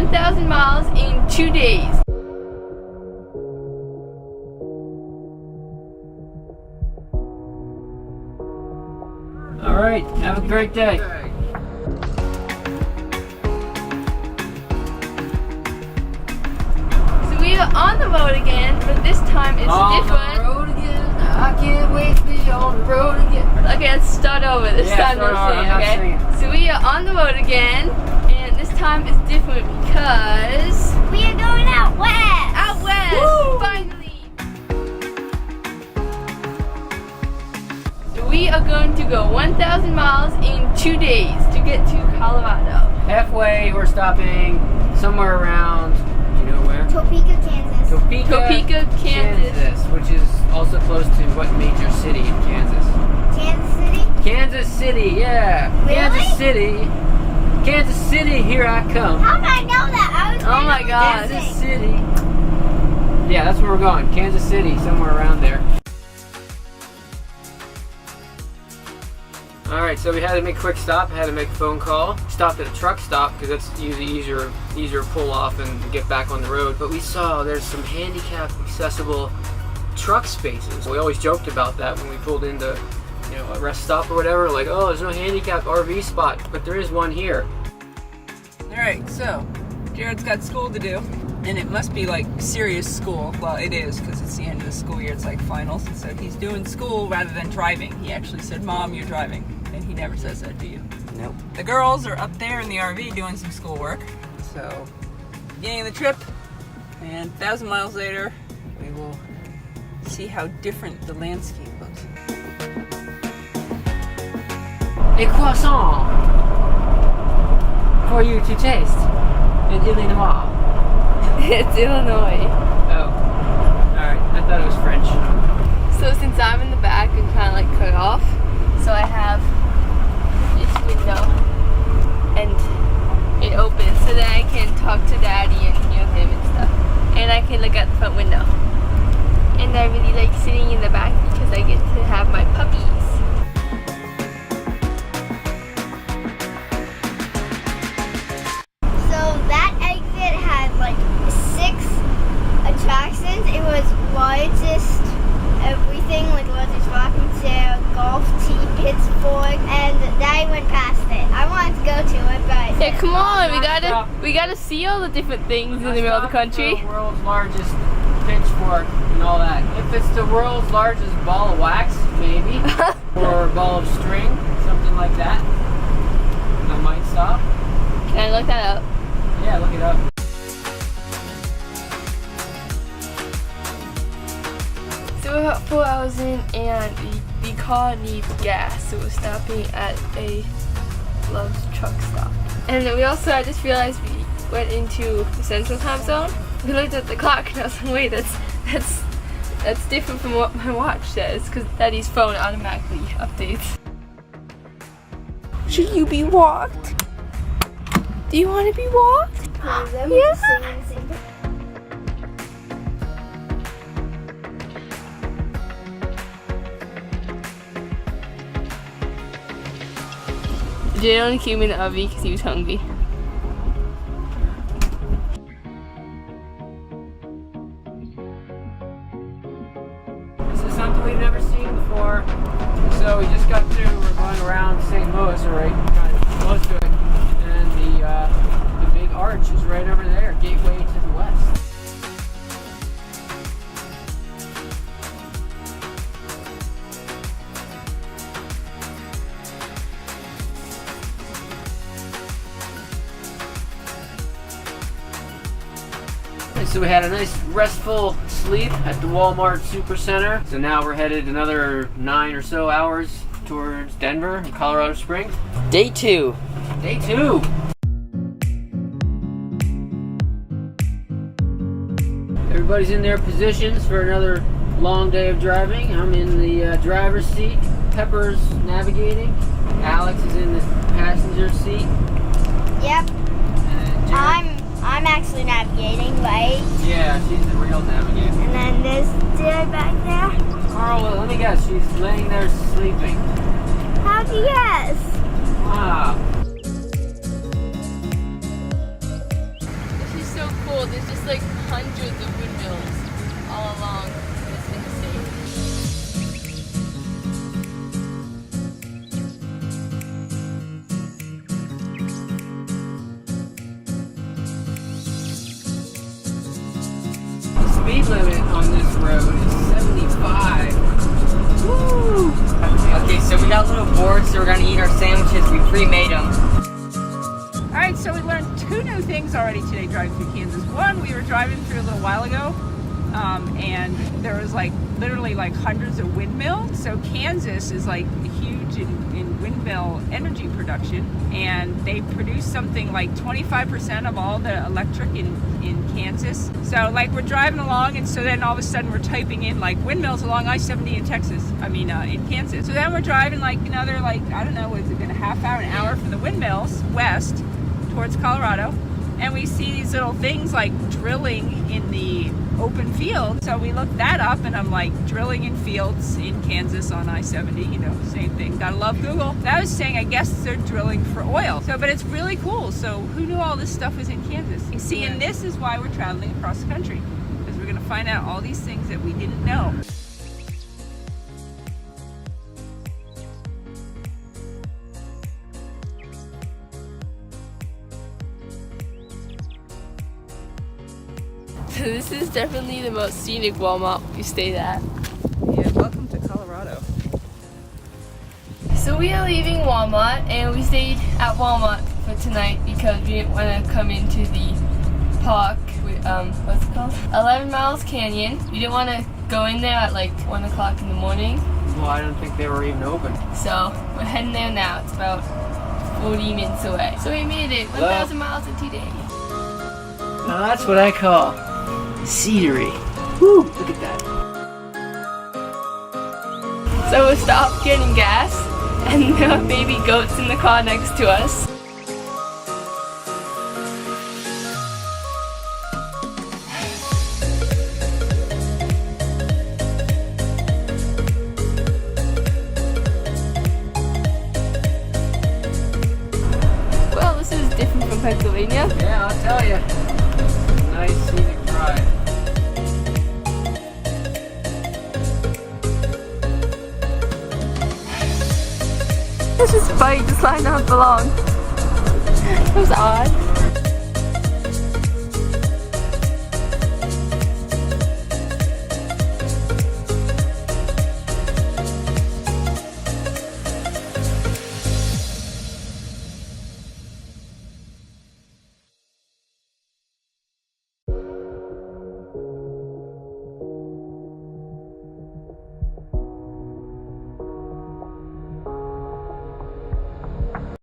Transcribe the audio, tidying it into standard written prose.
1,000 miles in 2 days. All right, have a great day. So we are on the road again, but this time it's different. On the road again. I can't wait to be on the road again. Okay, let's start over. This time we'll sing, okay? So we are on the road again, and this time it's different because we are going out west. Out west, woo! Finally. So we are going to go 1,000 miles in 2 days to get to Colorado. Halfway, we're stopping somewhere around, do you know where? Topeka, Kansas. Topeka, Kansas. Which is also close to what major city in Kansas? Kansas City? Kansas City, yeah. Really? Kansas City. Kansas City, here I come. How did I know that? I was Oh my gosh. Kansas City. Yeah, that's where we're going. Kansas City, somewhere around there. Alright, so we had to make a quick stop, had to make a phone call. Stopped at a truck stop because that's usually easier to pull off and get back on the road. But we saw there's some handicap accessible truck spaces. We always joked about that when we pulled into, you know, a rest stop or whatever, like, oh, there's no handicap RV spot, but there is one here. Alright, so Jared's got school to do, and it must be like serious school. Well, it is, because it's the end of the school year, it's like finals, so he's doing school rather than driving. He actually said, Mom, you're driving, and he never says that to you. Nope. The girls are up there in the RV doing some schoolwork, so beginning of the trip, and 1,000 miles later, we will see how different the landscape looks. A croissant for you to taste in Illinois. It's Illinois. Oh, alright, I thought it was French. So since I'm in the back, I'm kind of like cut off. So I have this window, and it opens so that I can talk to Daddy and hear him and stuff. And I can look out the front window. And I really like sitting in the back because I get to have my puppies. So that exit had like 6 attractions. It was largest everything, like largest rocking chair, golf tee, Pittsburgh, and Daddy went past it. I wanted to go to it, but Yeah, come on, we gotta see all the different things in the middle of the country. The world's largest pitchfork and all that. If it's the world's largest ball of wax, maybe, or a ball of string, something like that, I might stop. Can I look that up? Yeah, look it up. So we're about 4 hours in, and the car needs gas, so we're stopping at a Love's truck stop. And then I just realized we went into the Central Time Zone. We looked at the clock and I was like, wait, that's different from what my watch says, because Daddy's phone automatically updates. Should you be walked? Do you want to be walked? Yeah. Jay only came in the RV because he was hungry. This is something we've never seen before. So we just got through, we're going around St. Louis, right, kind of close to it. And the big arch is right over there, gateway to the west. So we had a nice restful sleep at the Walmart Supercenter. So now we're headed another 9 or so hours towards Denver and Colorado Springs. Day 2. Day 2. Everybody's in their positions for another long day of driving. I'm in the driver's seat. Pepper's navigating. Alex is in the passenger seat. Yep. And Jared, I'm actually navigating, right? yeah, she's the real navigator. And then there's Jared back there. Carl, let me guess, she's laying there sleeping. How'd you guess? Wow. cool. There's just like hundreds of windmills all along this interstate. The speed limit on this road is 75. Woo! Okay, so we got a little bored, so we're gonna eat our sandwiches. We pre-made them. Alright, so we learned 2 new things already today driving through Kansas. One, we were driving through a little while ago, and there was like literally like hundreds of windmills. So Kansas is like huge in windmill energy production, and they produce something like 25% of all the electric in Kansas. So like we're driving along, and so then all of a sudden we're typing in like windmills along I-70 in in Kansas. So then we're driving like another, like, I don't know, what has it been, a half hour, an hour from the windmills west towards Colorado, and we see these little things like drilling in the open field. So we looked that up, and I'm like, drilling in fields in Kansas on I-70, you know, same thing. Gotta love Google. That was saying, I guess they're drilling for oil. So, but it's really cool. So who knew all this stuff was in Kansas? You see, and this is why we're traveling across the country, because we're gonna find out all these things that we didn't know. This is definitely the most scenic Walmart we stayed at. Yeah, welcome to Colorado. So we are leaving Walmart, and we stayed at Walmart for tonight because we didn't want to come into the park. What's it called? 11 Miles Canyon. We didn't want to go in there at like 1 o'clock in the morning. Well, I don't think they were even open. So we're heading there now. It's about 40 minutes away. So we made it 1,000 miles in 2 days. Now that's what I call scenery. Woo! Look at that. So we stopped getting gas, and there are baby goats in the car next to us. Well, this is different from Pennsylvania. Yeah, I'll tell you. Nice scenic drive. This is bike just lined up along. That was odd.